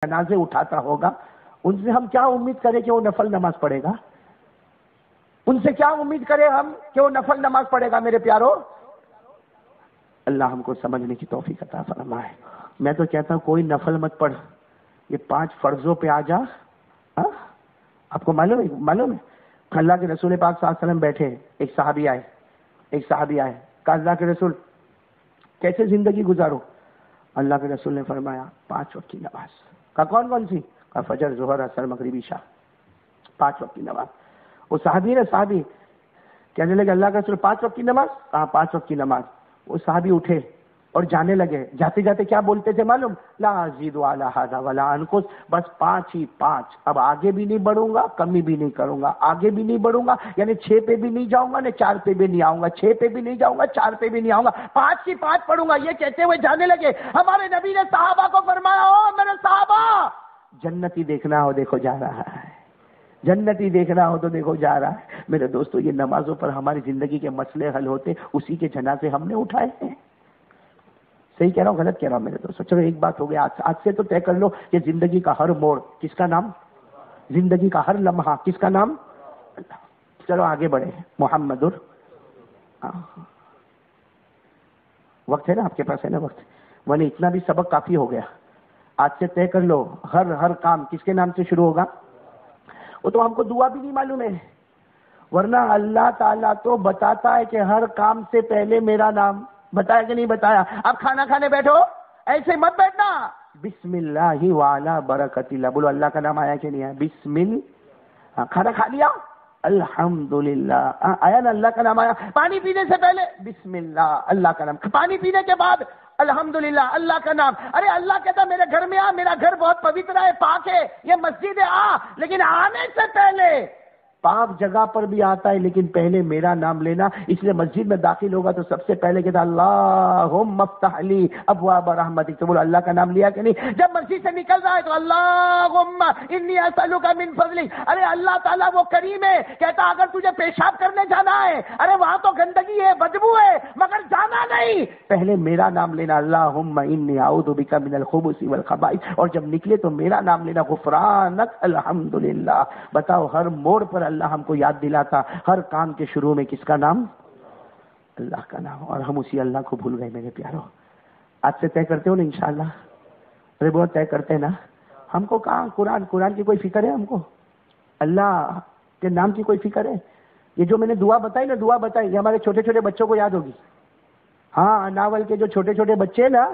جنازے اٹھاتا ہوگا، ان سے ہم کیا امید کریں کہ وہ نفل نماز پڑھے گا؟ ان سے کیا امید کریں ہم کہ وہ نفل نماز پڑھے گا؟ میرے پیارو، اللہ ہم کو سمجھنے کی توفیق عطا فرمائے۔ میں تو کہتا ہوں کوئی نفل مت پڑھ، یہ 5 فرضوں پہ آ جا۔ آپ کو معلوم ہے اللہ کے رسول پاک صلی اللہ علیہ وسلم بیٹھے، ایک صحابی آئے کہا اللہ کے رسول کیسے زندگی گزارو؟ اللہ کے رسول نے فرمایا 5 وقت کی نماز۔ کہا کون سی؟ کہا فجر، ظہر، عصر، مغرب، عشاء، 5 وقت کی نماز۔ وہ صحابی کہنے لگے اللہ کے رسول 5 وقت کی نماز؟ کہا 5 وقت کی نماز۔ وہ صحابی اٹھے اور جانے لگے، جاتے جاتے کیا بولتے تھے معلوم؟ لا ازید علی ھذا ولا انقص، بس 5 ہی 5، اب آگے بھی نہیں بڑھوں گا، کمی بھی نہیں کروں گا، آگے بھی نہیں بڑھوں گا، یعنی 6 پہ بھی نہیں جاؤں گا، نہ 4 پہ بھی نہیں آؤں گا، 6 پہ بھی نہیں جاؤں گا، 4 پہ بھی نہیں آؤں گا، 5 ہی 5 پڑھوں گا۔ یہ کہتے ہوئے جانے لگے۔ ہمارے نبی نے صحابہ کو فرمایا، او میرے صحابہ، جنتی دیکھنا ہو دیکھو جا رہا ہے، جنتی دیکھنا ہو تو دیکھو جا رہا ہے۔ میرے دوستو، یہ نمازوں پر ہماری زندگی کے مسئلے حل ہوتے، اسی کے جنازے ہم نے اٹھائے ہیں۔ صحیح کہہ رہا ہوں غلط کہہ رہا ہوں میرے دوستو؟ چلو ایک بات ہو گیا، آج سے تو طے کر لو کہ زندگی کا ہر موڑ کس کا نام؟ زندگی کا ہر لمحہ کس کا نام؟ اللہ۔ چلو آگے بڑھے۔ محمد وقت ہے نا آپ کے پاس؟ ہے نا وقت؟ ورنہ اتنا بھی سبق کافی ہو گیا۔ آج سے طے کر لو ہر کام کس کے نام سے شروع ہوگا؟ وہ تو ہم کو دعا بھی نہیں معلوم ہے، ورنہ اللہ تعالیٰ تو بتاتا ہے کہ ہر کام سے پہلے میرا نام۔ بتایا کہ نہیں بتایا؟ اب کھانا کھانے بیٹھو، ایسے مت بیٹھنا، بسم اللہ وعلی برکت اللہ بولو۔ اللہ کا نام آیا کہ نہیں آیا؟ بسم اللہ۔ کھانا کھا لیا؟ الحمدللہ آیا نا؟ اللہ کا نام آیا۔ پانی پینے سے پہلے بسم اللہ، اللہ کا نام۔ پانی پینے کے بعد الحمدللہ، اللہ کا نام۔ ارے اللہ کہتا میرے گھر میں آ، میرا گھر بہت پوتر ہے، پاک ہے، یہ مسجد ہے، آ، لیکن آنے سے پہلے پاک جگہ پر بھی آتا ہے لیکن پہلے میرا نام لینا۔ اس لیے مسجد میں داخل ہوگا تو سب سے پہلے کہتا اللہم افتح لی ابواب رحمتک، تو بولو اللہ کا نام لیا کہ نہیں؟ جب مسجد سے نکل رہا ہے تو اللہم انی اسألک من فضلک، ارے اللہ تعالیٰ وہ کریم ہے، کہتا اگر تجھے پیشاب کرنے جانا ہے، ارے وہاں تو گندگی ہے، بدبو ہے، مگر جانا نہیں، پہلے میرا نام لینا، اللہم انی اعوذ بک من الخبث والخبائث، اور جب نکلے تو میرا نام لینا، غفرانک الحمدللہ۔ بتاؤ ہر موڑ پر اللہ ہم کو یاد دلاتا، ہر کام کے شروع میں کس کا نام؟ اللہ کا نام، اور ہم اسی اللہ کو بھول گئے میرے پیارو۔ آج سے طے کرتے ہو نا انشاءاللہ؟ ارے بہت طے کرتے ہیں نا؟ ہم کو کہاں قرآن کی کوئی فکر ہے؟ ہم کو اللہ کے نام کی کوئی فکر ہے؟ یہ جو میں نے دعا بتائی نا، یہ ہمارے چھوٹے چھوٹے بچوں کو یاد ہوگی۔ ہاں، ناول کے جو چھوٹے چھوٹے بچے نا،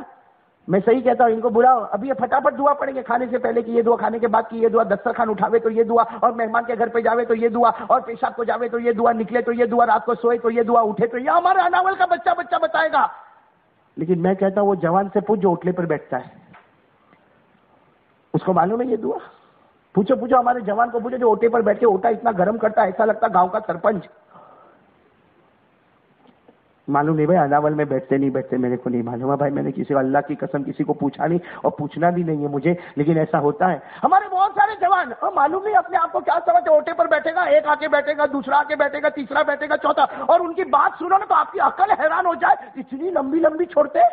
میں صحیح کہتا ہوں، ان کو بلاؤ، ابھی یہ فٹافٹ دعا پڑھیں گے، کھانے سے پہلے کی یہ دعا، کھانے کے بعد کی یہ دعا، دسترخوان اٹھاوے تو یہ دعا، اور مہمان کے گھر پہ جاوے تو یہ دعا، اور پیشاب کو جاوے تو یہ دعا، نکلے تو یہ دعا، رات کو سوئے تو یہ دعا، اٹھے تو یہ۔ ہمارا ناول کا بچہ بتائے گا، لیکن میں کہتا ہوں وہ جوان سے پوچھ جو اوٹلے پر بیٹھتا ہے، اس کو معلوم ہے یہ دعا؟ پوچھو ہمارے جوان کو پوچھو جو اوٹے پر بیٹھ کے اوٹا اتنا گرم کرتا ہے، ایسا لگتا گاؤں کا سرپنچ۔ معلوم نہیں بھائی اناول میں بیٹھتے نہیں بیٹھتے، میرے کو نہیں معلوم ہے بھائی، میں نے کسی کو اللہ کی قسم کسی کو پوچھا نہیں اور پوچھنا بھی نہیں ہے مجھے، لیکن ایسا ہوتا ہے۔ ہمارے بہت سارے جوان معلوم نہیں اپنے آپ کو کیا سمجھتے، اوٹے پر بیٹھے گا، ایک آ کے بیٹھے گا، دوسرا آ کے بیٹھے گا، تیسرا بیٹھے گا، چوتھا، اور ان کی بات سنو نا تو آپ کی عقل حیران ہو جائے، اتنی لمبی لمبی چھوڑتے،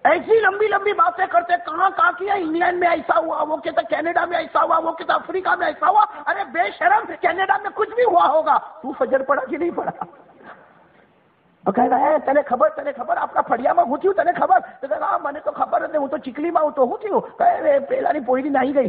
ایسی لمبی لمبی باتیں کرتے، کہاں کیا، انگلینڈ میں ایسا ہوا، وہ کہتا کینیڈا میں ایسا ہوا، وہ کہتا افریقہ میں ایسا ہوا۔ ارے بے شرم، کینیڈا میں کچھ بھی ہوا ہوگا، تو فجر پڑھا کہ نہیں پڑھا؟ اور کہہ رہا ہے تنے خبر આપણા ફળિયામાં હું થયું તને ખબર? તો કહે હા મને તો ખબર જ નહીં, હું તો ચીકલીમાં હું તો હું થયું? કહે પેલાની પોયડી નાહી ગઈ।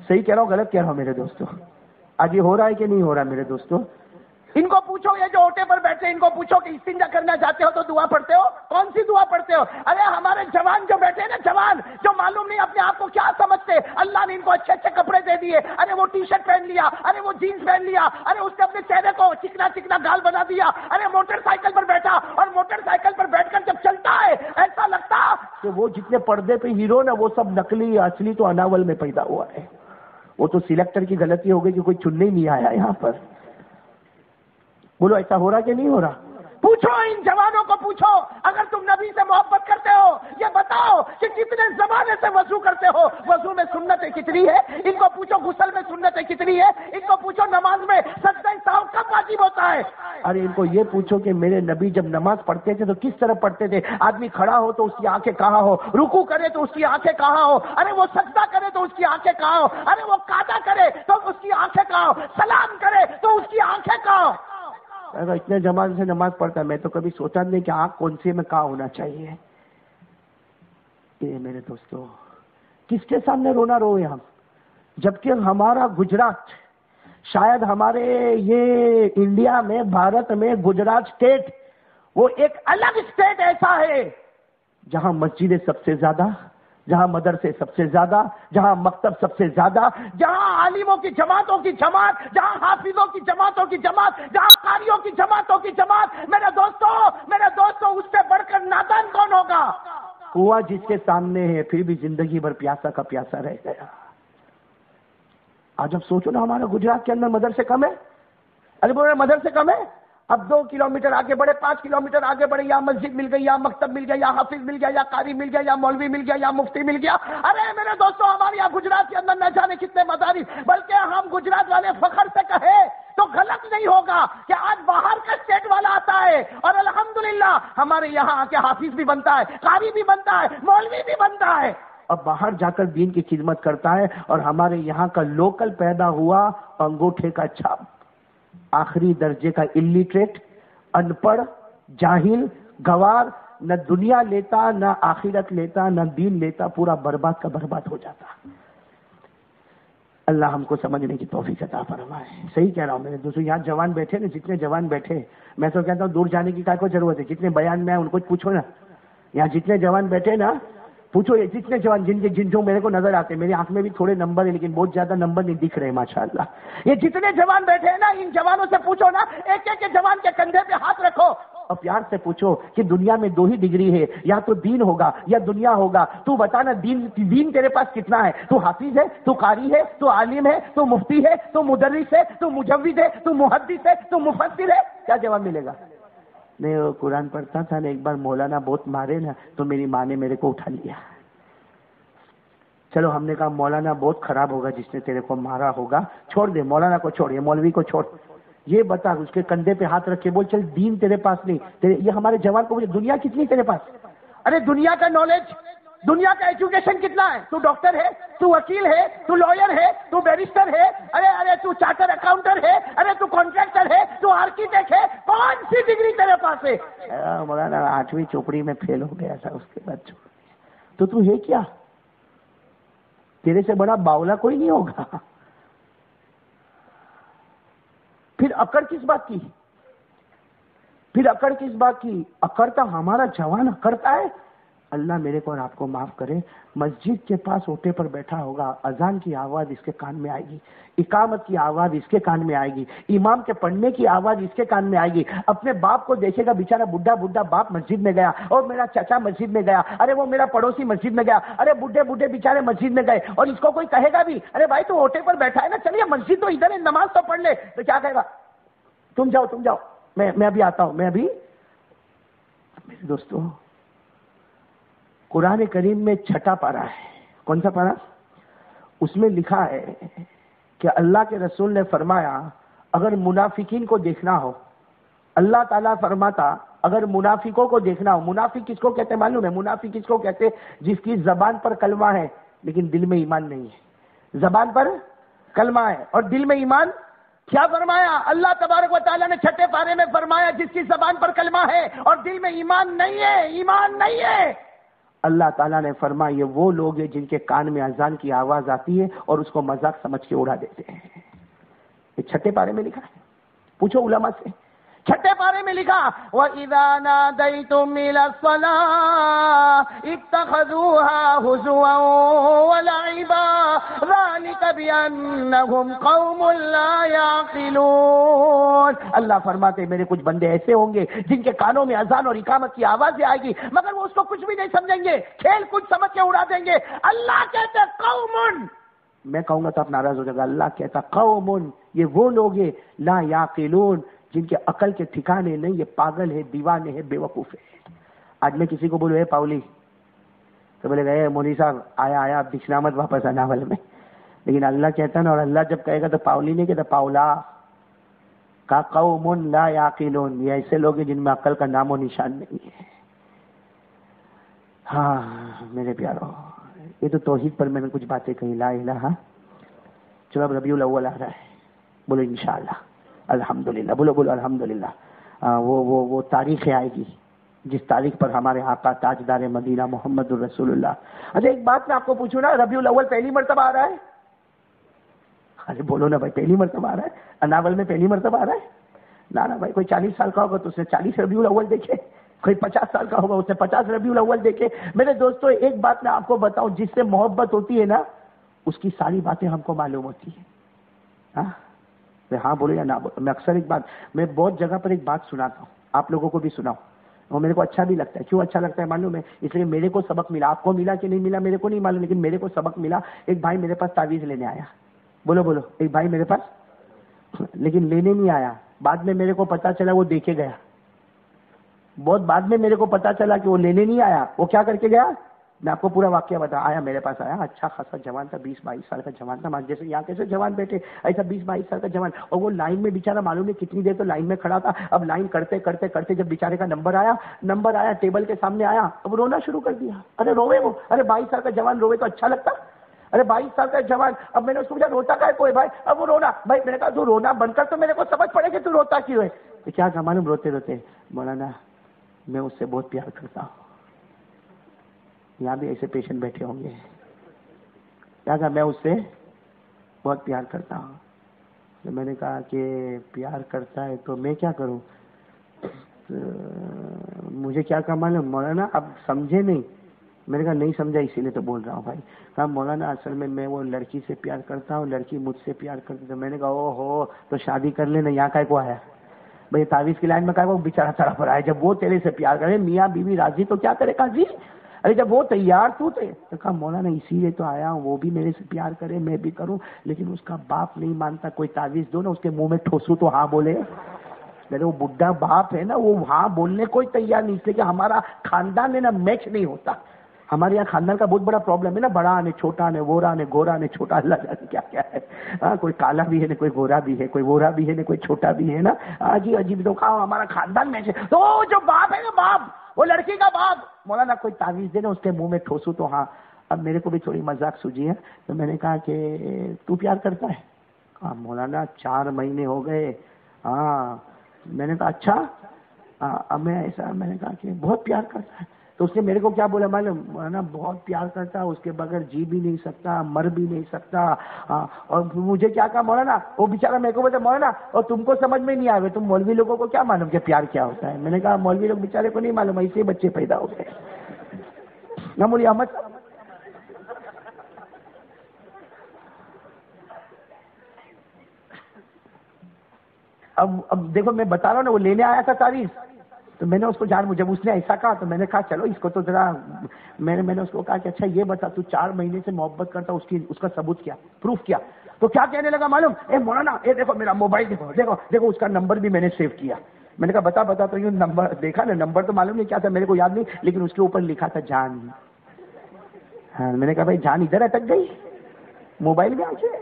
صحیح کہہ رہا ہوں غلط کہہ رہا ہوں میرے دوستو؟ آج یہ ہو رہا ہے کہ نہیں ہو رہا میرے دوستو؟ ان کو پوچھو، یہ جو اوٹے پر بیٹھے ان کو پوچھو کہ استنجا کرنا چاہتے ہو تو دعا پڑھتے ہو؟ کون سی دعا پڑھتے ہو؟ ارے ہمارے جوان جو بیٹھے نا، جوان جو معلوم نہیں اپنے آپ کو کیا سمجھتے، اللہ نے ان کو اچھے اچھے کپڑے دے دیے، ارے وہ ٹی شرٹ پہن لیا، ارے وہ جینس پہن لیا، ارے اس نے اپنے چہرے کو چکنا گال بنا دیا، ارے موٹر سائیکل پر بیٹھا، اور موٹر سائیکل پر بیٹھ کر جب چلتا ہے ایسا لگتا کہ وہ جتنے پردے پہ ہیرو نا وہ سب نقلی، اصلی تو اناول میں پیدا ہوا ہے۔ وہ تو سلیکٹر کی غلطی ہو گئی کہ کوئی چننے نہیں آیا یہاں پر۔ بولو ایسا ہو رہا کہ نہیں ہو رہا؟ پوچھو ان جوانوں کو، پوچھو اگر تم نبی سے محبت کرتے ہو، یہ بتاؤ کہ کتنے زمانے سے وضو کرتے ہو، وضو میں سنتیں کتنی ہے؟ ان کو پوچھو غسل میں سنتیں کتنی ہے؟ ان کو پوچھو نماز میں سجدہ سہو کب واجب ہوتا ہے؟ ارے ان کو یہ پوچھو کہ میرے نبی جب نماز پڑھتے تھے تو کس طرح پڑھتے تھے؟ آدمی کھڑا ہو تو اس کی آنکھیں کہاں ہو، رکوع کرے تو اس کی آنکھیں کہاں ہو، ارے وہ سجدہ کرے تو اس کی آنکھیں کہاں ہو، ارے وہ قعدہ کرے تو اس کی آنکھیں کہاں ہو، سلام کرے تو اس کی آنکھیں کہاں ہو؟ اگر اتنے زمانے سے نماز پڑھتا ہے، میں تو کبھی سوچا نہیں کہ آنکھ کون سی میں کہاں ہونا چاہیے. یہ میرے دوستو کس کے سامنے رونا روئے ہم، جبکہ ہمارا گجرات، شاید ہمارے یہ انڈیا میں، بھارت میں گجرات اسٹیٹ وہ ایک الگ اسٹیٹ ایسا ہے جہاں مسجدیں سب سے زیادہ، جہاں مدرسے سب سے زیادہ، جہاں مکتب سب سے زیادہ، جہاں عالموں کی جماعتوں کی جماعت، جہاں حافظوں کی جماعتوں کی جماعت، جہاں قاریوں کی جماعتوں کی جماعت. میرے دوستو اس سے بڑھ کر نادان کون ہوگا؟ کنواں جس کے سامنے ہے پھر بھی زندگی بھر پیاسا کا پیاسا رہ گیا. آج اب سوچو نا، ہمارا گجرات کے اندر مدرسے کم ہے، ارے بول رہے مدرسے کم ہے. اب 2 کلومیٹر آگے بڑھے، 5 کلومیٹر آگے بڑھے، یا مسجد مل گئی، یا مکتب مل گیا، یا حافظ مل گیا، یا قاری مل گیا، یا مولوی مل گیا، یا مفتی مل گیا. ارے میرے دوستو ہمارے یہاں گجرات کے اندر نہ جانے کتنے مدارس، بلکہ ہم گجرات والے فخر سے کہے تو غلط نہیں ہوگا کہ آج باہر کا اسٹیٹ والا آتا ہے اور الحمدللہ ہمارے یہاں آ کے حافظ بھی بنتا ہے، قاری بھی بنتا ہے، مولوی بھی بنتا ہے، اب باہر جا کر دین کی خدمت کرتا ہے. اور ہمارے یہاں کا لوکل پیدا ہوا انگوٹھے کا چھاپ، آخری درجے کا الٹریٹ، ان پڑھ، جاہل، گوار، نہ دنیا لیتا، نہ آخرت لیتا، نہ دین لیتا، پورا برباد کا برباد ہو جاتا. اللہ ہم کو سمجھنے کی توفیق عطا فرمائے. صحیح کہہ رہا ہوں میرے دوستو، یہاں جوان بیٹھے نا، جتنے جوان بیٹھے، میں تو کہتا ہوں دور جانے کی کیا کوئی ضرورت ہے، جتنے بیان میں ان کو پوچھو نا، یہاں جتنے جوان بیٹھے نا پوچھو، یہ جتنے جوان جن جو میرے کو نظر آتے، میری آنکھ میں بھی تھوڑے نمبر ہیں لیکن بہت زیادہ نمبر نہیں دکھ رہے ماشاءاللہ. یہ جتنے جوان بیٹھے ہیں نا، ان جوانوں سے پوچھو نا، ایک ایک جوان کے کندھے پہ ہاتھ رکھو اور پیار سے پوچھو کہ دنیا میں 2 ہی ڈگری ہے، یا تو دین ہوگا یا دنیا ہوگا. تو بتانا دین تیرے پاس کتنا ہے؟ تو حافظ ہے، تو قاری ہے، تو عالم ہے، تو مفتی ہے، تو مدرس ہے، تو مجوید ہے، تو محدث ہے، تو مفسر ہے. کیا جواب ملے گا؟ نہیں، وہ قرآن پڑھتا تھا نا، ایک بار مولانا بہت مارے نا تو میری ماں نے میرے کو اٹھا لیا. چلو ہم نے کہا مولانا بہت خراب ہوگا جس نے تیرے کو مارا ہوگا، چھوڑ دے، مولانا کو چھوڑ، یہ مولوی کو چھوڑ. یہ بتا، اس کے کندھے پہ ہاتھ رکھ کے بول، چل دین تیرے پاس نہیں، یہ ہمارے جوان کو بولے دنیا کتنی تیرے پاس؟ ارے دنیا کا نالج، دنیا کا ایجوکیشن کتنا ہے؟ تو ڈاکٹر ہے، تو وکیل ہے، تو لائر ہے، تو بیرسٹر ہے، ارے تو چارٹر اکاؤنٹر ہے، ارے تو کانٹریکٹر ہے، تو آرکیٹیکٹ ہے، کون سی ڈگری تیرے پاس ہے؟ مولانا 8ویں چوپڑی میں فیل ہو گیا تھا، اس کے بعد چھوڑ دیا. تو ہے کیا؟ تیرے سے بڑا باولا کوئی نہیں ہوگا. پھر اکڑ کس بات کی؟ اکڑ تو ہمارا جوان اکڑتا ہے. اللہ میرے کو اور آپ کو معاف کرے. مسجد کے پاس اوٹے پر بیٹھا ہوگا، اذان کی آواز اس کے کان میں آئے گی، اقامت کی آواز اس کے کان میں آئے گی، امام کے پڑھنے کی آواز اس کے کان میں آئے گی. اپنے باپ کو دیکھے گا، بیچارہ بڈھا باپ مسجد میں گیا، اور میرا چچا مسجد میں گیا، ارے وہ میرا پڑوسی مسجد میں گیا، ارے بڈھے بیچارے مسجد میں گئے، اور اس کو کوئی کہے گا بھی، ارے بھائی تو اوٹے پر بیٹھا ہے نا، چلیے مسجد تو ادھر ہے، نماز تو پڑھ لے، تو کیا کہے گا؟ تم جاؤ، میں ابھی آتا ہوں. میرے دوستو، قرآن کریم میں 6 پارہ ہے. کون سا پارہ؟ اس میں لکھا ہے کہ اللہ کے رسول نے فرمایا، اگر منافقین کو دیکھنا ہو، اللہ تعالیٰ فرماتا اگر منافقوں کو دیکھنا ہو. منافق کس کو کہتے معلوم ہے؟ منافق کس کو کہتے؟ جس کی زبان پر کلمہ ہے لیکن دل میں ایمان نہیں ہے. زبان پر کلمہ ہے اور دل میں ایمان. کیا فرمایا اللہ تبارک و تعالیٰ نے 6 پارے میں؟ فرمایا جس کی زبان پر کلمہ ہے اور دل میں ایمان نہیں ہے. اللہ تعالیٰ نے فرمایا یہ وہ لوگ ہیں جن کے کان میں اذان کی آواز آتی ہے اور اس کو مذاق سمجھ کے اڑا دیتے ہیں. یہ 6 پارے میں لکھا ہے. پوچھو علماء سے. 6 پارے میں لکھا وَإِذَا نَادَيْتُمْ إِلَى الصَّلَاةِ اتَّخَذُوهَا هُزُوًا وَلَعِبًا ذَلِكَ بِأَنَّهُمْ قَوْمٌ لَا يَعْقِلُونَ. اللہ فرماتے میرے کچھ بندے ایسے ہوں گے جن کے کانوں میں اذان اور اقامت کی آوازیں آئے گی مگر وہ اس کو کچھ بھی نہیں سمجھیں گے، کھیل کچھ سمجھ کے اڑا دیں گے. اللہ کہتے قوم، میں کہوں گا تو آپ ناراض ہو جائے گا، اللہ کہتا قوم، یہ وہ لوگ ہیں لا یعقلون جن کے عقل کے ٹھکانے نہیں، یہ پاگل ہے، دیوانے ہے، بے وقوف ہے. آج میں کسی کو بولوں اے پاولی، تو بولے گئے مولوی صاحب آیا اب دکھنا مت واپس اناول میں. لیکن اللہ کہتا ہے نا, اور اللہ جب کہے گا تو پاولی نہیں کہتا, پاولا کا قوم لا یعقلون, یہ ایسے لوگ ہیں جن میں عقل کا نام و نشان نہیں ہے. ہاں میرے پیارو, یہ تو توحید پر میں نے کچھ باتیں کہی, لا الہ. چلو اب ربیع الاول آ رہا ہے, بولو انشاءاللہ الحمدللہ, بولو الحمدللہ. وہ تاریخ آئے گی جس تاریخ پر ہمارے آقا تاجدار مدینہ محمد الرسول اللہ. اچھا ایک بات میں آپ کو پوچھوں نا, ربیع الاول پہلی مرتبہ آ رہا ہے؟ ارے بولو نا بھائی, پہلی مرتبہ آ رہا ہے اناول میں, پہلی مرتبہ آ رہا ہے نا بھائی. کوئی 40 سال کا ہوگا تو اس نے 40 ربیع الاول دیکھے, کوئی 50 سال کا ہوگا اس نے 50 ربیع الاول دیکھے. میرے دوستو ایک بات میں آپ کو بتاؤں, جس سے محبت ہوتی ہے نا اس کی ساری باتیں ہم کو معلوم ہوتی ہیں. ہاں بولو یا نہ بولو. میں اکثر ایک بات, میں بہت جگہ پر ایک بات سناتا ہوں, آپ لوگوں کو بھی سناؤں, اور میرے کو اچھا بھی لگتا ہے. کیوں اچھا لگتا ہے معلوم ہے؟ اس لیے میرے کو سبق ملا. آپ کو ملا کہ نہیں ملا میرے کو نہیں معلوم, لیکن میرے کو سبق ملا. ایک بھائی میرے پاس تعویذ لینے آیا, بولو ایک بھائی میرے پاس, لیکن لینے نہیں آیا. بعد میں میرے کو پتا چلا وہ دے کے گیا. بہت بعد میں میرے کو پتا چلا کہ وہ لینے نہیں آیا, وہ کیا کر کے گیا. میں آپ کو پورا واقعہ بتا. آیا میرے پاس, آیا اچھا خاصا جوان تھا, 20-22 سال کا جوان تھا, جیسے یہاں کیسے جوان بیٹھے ایسا 20-22 سال کا جوان. اور وہ لائن میں بیچارہ معلوم نہیں کتنی دیر تو لائن میں کھڑا تھا. اب لائن کرتے کرتے کرتے جب بیچارے کا نمبر آیا ٹیبل کے سامنے آیا, اب رونا شروع کر دیا. ارے روے وہ, ارے 22 سال کا جوان روے تو اچھا لگتا. ارے 22 سال کا جوان. اب میں نے اس کو پوچھا روتا کا ہے کوئی بھائی؟ اب وہ رونا. بھائی میں نے کہا تو رونا بند کر, تو میرے کو سمجھ پڑے کہ تو روتا کیوں ہے. تو کیا کہا معلوم, روتے روتے, مولانا میں اس سے بہت پیار کرتا ہوں. یہاں بھی ایسے پیشنٹ بیٹھے ہوں گے. کیا کہا, میں اس سے بہت پیار کرتا ہوں. تو میں نے کہا کہ پیار کرتا ہے تو میں کیا کروں. مجھے کیا کہا معلوم, مولانا اب سمجھے نہیں. میں نے کہا نہیں سمجھا اسی لیے تو بول رہا ہوں بھائی. کہا مولانا اصل میں وہ لڑکی سے پیار کرتا ہوں, لڑکی مجھ سے پیار کرتی. تو میں نے کہا او ہو تو شادی کر لینا, یہاں کا کو آیا بھائی تعویذ کی لائن میں. کہا وہ بیچارہ تڑپ رہا ہے, جب وہ تیرے سے پیار کرے میاں بیوی راضی تو کیا کرے قاضی. ارے جب وہ تیار تو کہا مولانا اسی لیے تو آیا ہوں, وہ بھی میرے سے پیار کرے میں بھی کروں, لیکن اس کا باپ نہیں مانتا. کوئی تعویذ دو نا, اس کے منہ میں ٹھوسوں تو ہاں بولے. میرے وہ بڈھا باپ ہے نا, وہ ہاں بولنے کوئی تیار نہیں, اس لیے کہ ہمارا خاندان ہے نا میچ نہیں ہوتا. ہمارے یہاں خاندان کا بہت بڑا پرابلم ہے نا, بڑا نے چھوٹا نے, وورا نے گورا نے چھوٹا, اللہ جانے کیا کیا ہے. ہاں کوئی کالا بھی ہے نا, کوئی گورا بھی ہے, کوئی وورا بھی ہے نا, کوئی چھوٹا بھی ہے نا. عجیب عجیب تو کہا ہمارا خاندان میں سے. تو جو باپ ہے نا, باپ وہ لڑکی کا باپ, مولانا کوئی تعویذ دے نا اس کے منہ میں ٹھوسوں تو ہاں. اب میرے کو بھی تھوڑی مذاق سوجی ہے, تو میں نے کہا کہ تو پیار کرتا ہے. کہا مولانا 4 مہینے ہو گئے. ہاں میں نے کہا اچھا. اب میں ایسا, میں نے کہا کہ بہت پیار کرتا ہے. تو اس نے میرے کو کیا بولا معلوم, مولانا بہت پیار کرتا, اس کے بغیر جی بھی نہیں سکتا, مر بھی نہیں سکتا. اور مجھے کیا کہا مولانا, وہ بیچارہ میرے کو بولتا مولانا اور تم کو سمجھ میں نہیں آئے, تم مولوی لوگوں کو کیا معلوم کہ پیار کیا ہوتا ہے. میں نے کہا مولوی لوگ بیچارے کو نہیں معلوم, ایسے بچے پیدا ہو گئے نا مولوی احمد. اب دیکھو میں بتا رہا ہوں نا, وہ لینے آیا تھا تعویذ, تو میں نے اس کو جب اس نے ایسا کہا تو میں نے کہا چلو اس کو تو ذرا, میں نے اس کو کہا کہ اچھا یہ بتا تو 4 مہینے سے محبت کرتا, اس کا ثبوت کیا, پروف کیا. تو کیا کہنے لگا معلوم, اے مولانا اے دیکھو میرا موبائل, دیکھو اس کا نمبر بھی میں نے سیو کیا. میں نے کہا بتا تو یوں نمبر دیکھا نا, نمبر تو معلوم نہیں کیا تھا, میرے کو یاد نہیں, لیکن اس کے اوپر لکھا تھا جان. ہاں میں نے کہا بھائی جان ادھر اٹک گئی موبائل میں آ کے.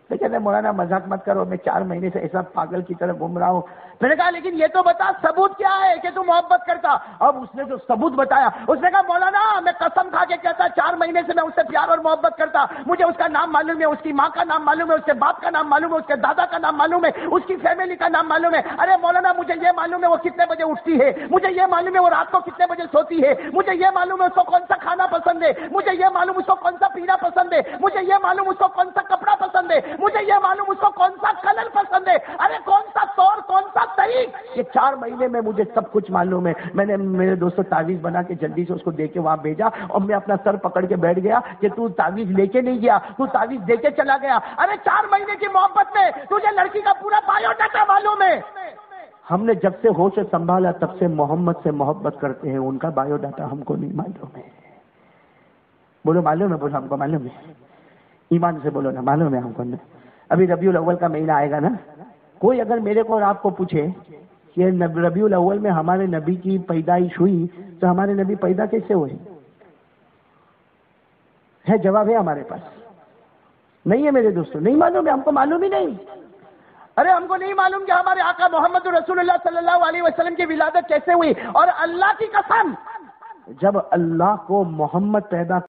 تو کہتے مولانا مذاق مت کرو, میں 4 مہینے سے ایسا پاگل کی طرح گھوم رہا ہوں. میں نے کہا لیکن یہ تو بتا ثبوت کیا ہے کہ تو محبت کرتا. اب اس نے جو ثبوت بتایا, اس نے کہا مولانا میں قسم کھا کے کہتا 4 مہینے سے میں اس سے پیار اور محبت کرتا. مجھے اس کا نام معلوم ہے, اس کی ماں کا نام معلوم ہے, اس کے باپ کا نام معلوم ہے, اس کے دادا کا نام معلوم ہے, اس کی فیملی کا نام معلوم ہے. ارے مولانا مجھے یہ معلوم ہے وہ کتنے بجے اٹھتی ہے, مجھے یہ معلوم ہے وہ رات کو کتنے بجے سوتی ہے, مجھے یہ معلوم ہے اس کو کون سا کھانا پسند ہے, مجھے یہ معلوم اس کو کون سا پینا پسند ہے, مجھے یہ معلوم اس کو کون سا کپڑا پسند ہے, مجھے یہ معلوم اس کو کون سا کلر پسند ہے. ارے کون سا طور, کون سا طریق, یہ 4 مہینے میں مجھے سب کچھ معلوم ہے. میں نے میرے دوستوں تعویذ بنا کے جلدی سے اس کو دے کے وہاں بھیجا, اور میں اپنا سر پکڑ کے بیٹھ گیا کہ تو تعویذ لے کے نہیں گیا, تو تعویذ دے کے چلا گیا. ارے 4 مہینے کی محبت میں تجھے لڑکی کا پورا بایو ڈاٹا معلوم ہے. ہم نے جب سے ہوش سنبھالا تب سے محمد سے محبت کرتے ہیں, ان کا بایو ڈاٹا ہم کو نہیں معلوم ہے. بولو معلوم ہے, بولو ہم کو معلوم ہے, ایمان سے بولو نا معلوم ہے ہم کو. ابھی ربیع الاول کا مہینہ آئے گا نا, کوئی اگر میرے کو اور آپ کو پوچھے کہ ربیع الاول میں ہمارے نبی کی پیدائش ہوئی, تو ہمارے نبی پیدا کیسے ہوئے؟ ہے جواب ہے ہمارے پاس نہیں ہے میرے دوستوں، نہیں معلوم ہے، ہم کو معلوم ہی نہیں. ارے ہم کو نہیں معلوم کہ ہمارے آقا محمد رسول اللہ صلی اللہ علیہ وسلم کی ولادت کیسے ہوئی. اور اللہ کی قسم، جب اللہ کو محمد پیدا